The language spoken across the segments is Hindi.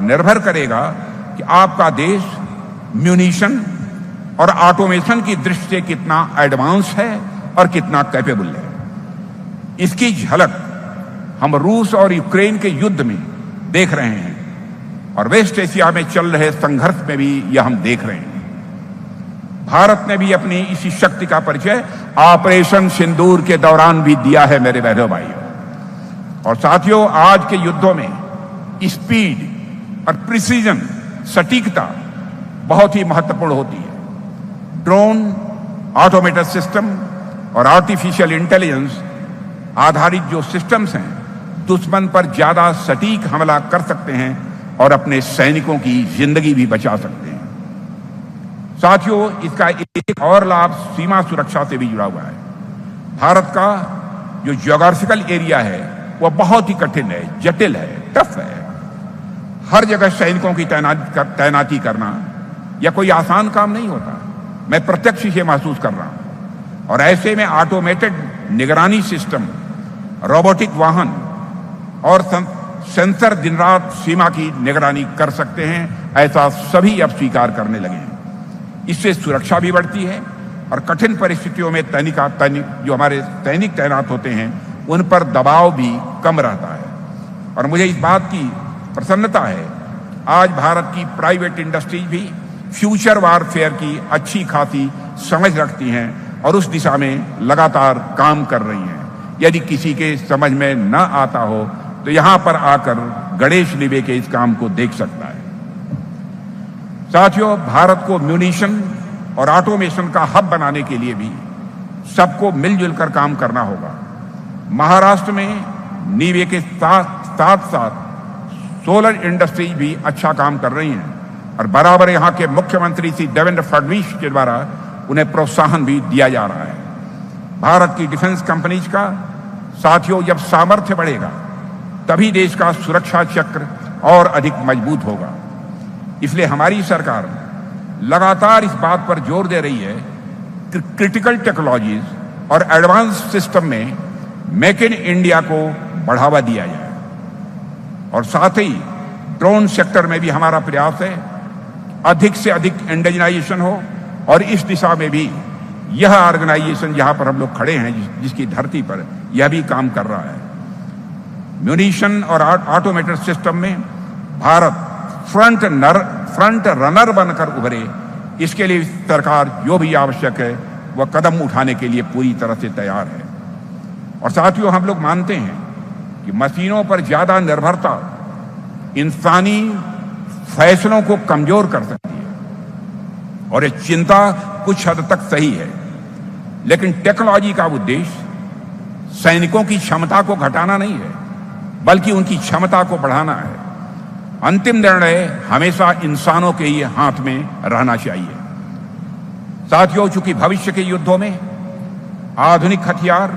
निर्भर करेगा कि आपका देश म्यूनिशन और ऑटोमेशन की दृष्टि से कितना एडवांस है और कितना कैपेबल है। इसकी झलक हम रूस और यूक्रेन के युद्ध में देख रहे हैं और वेस्ट एशिया में चल रहे संघर्ष में भी यह हम देख रहे हैं। भारत ने भी अपनी इसी शक्ति का परिचय ऑपरेशन सिंदूर के दौरान भी दिया है मेरे बहनों भाइयों। और साथियों, आज के युद्धों में स्पीड और प्रिसीजन, सटीकता बहुत ही महत्वपूर्ण होती है। ड्रोन, ऑटोमेटेड सिस्टम और आर्टिफिशियल इंटेलिजेंस आधारित जो सिस्टम्स हैं, दुश्मन पर ज्यादा सटीक हमला कर सकते हैं और अपने सैनिकों की जिंदगी भी बचा सकते हैं। साथियों, इसका एक और लाभ सीमा सुरक्षा से भी जुड़ा हुआ है। भारत का जो ज्योग्राफिकल एरिया है वह बहुत ही कठिन है, जटिल है, टफ है। हर जगह सैनिकों की तैनाती करना यह कोई आसान काम नहीं होता। मैं प्रत्यक्ष इसे महसूस कर रहा हूं। और ऐसे में ऑटोमेटेड निगरानी सिस्टम, रोबोटिक वाहन और सेंसर दिन रात सीमा की निगरानी कर सकते हैं, ऐसा सभी अब स्वीकार करने लगे हैं। इससे सुरक्षा भी बढ़ती है और कठिन परिस्थितियों में जो हमारे सैनिक तैनात होते हैं उन पर दबाव भी कम रहता है। और मुझे इस बात की प्रसन्नता है, आज भारत की प्राइवेट इंडस्ट्रीज भी फ्यूचर वारफेयर की अच्छी खासी समझ रखती हैं और उस दिशा में लगातार काम कर रही हैं। यदि किसी के समझ में न आता हो तो यहां पर आकर गणेश लिबे के इस काम को देख सकता है। साथियों, भारत को म्यूनिशन और ऑटोमेशन का हब बनाने के लिए भी सबको मिलजुल कर काम करना होगा। महाराष्ट्र में नीवे के साथ साथ सोलर इंडस्ट्रीज भी अच्छा काम कर रही हैं और बराबर यहां के मुख्यमंत्री श्री देवेंद्र फडणवीस के द्वारा उन्हें प्रोत्साहन भी दिया जा रहा है। भारत की डिफेंस कंपनीज का साथियों जब सामर्थ्य बढ़ेगा तभी देश का सुरक्षा चक्र और अधिक मजबूत होगा। इसलिए हमारी सरकार लगातार इस बात पर जोर दे रही है कि क्रिटिकल टेक्नोलॉजीज और एडवांस सिस्टम में मेक इन इंडिया को बढ़ावा दिया जाए। और साथ ही ड्रोन सेक्टर में भी हमारा प्रयास है अधिक से अधिक इंडिजिनाइजेशन हो और इस दिशा में भी यह ऑर्गेनाइजेशन जहां पर हम लोग खड़े हैं, जिसकी धरती पर यह भी काम कर रहा है। म्यूनिशन और ऑटोमेटेड सिस्टम में भारत फ्रंट रनर बनकर उभरे, इसके लिए सरकार जो भी आवश्यक है वह कदम उठाने के लिए पूरी तरह से तैयार है। और साथियों, हम लोग मानते हैं कि मशीनों पर ज्यादा निर्भरता इंसानी फैसलों को कमजोर कर सकती है और ये चिंता कुछ हद तक सही है। लेकिन टेक्नोलॉजी का उद्देश्य सैनिकों की क्षमता को घटाना नहीं है, बल्कि उनकी क्षमता को बढ़ाना है। अंतिम निर्णय हमेशा इंसानों के ही हाथ में रहना चाहिए। साथियों, चूंकि भविष्य के युद्धों में आधुनिक हथियार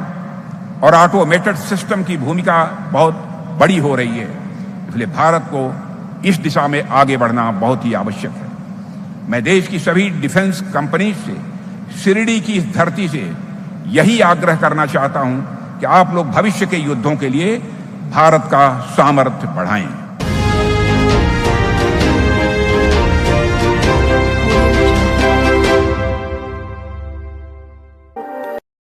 और ऑटोमेटेड सिस्टम की भूमिका बहुत बड़ी हो रही है, इसलिए भारत को इस दिशा में आगे बढ़ना बहुत ही आवश्यक है। मैं देश की सभी डिफेंस कंपनीज से शिरडी की इस धरती से यही आग्रह करना चाहता हूं कि आप लोग भविष्य के युद्धों के लिए भारत का सामर्थ्य बढ़ाएं।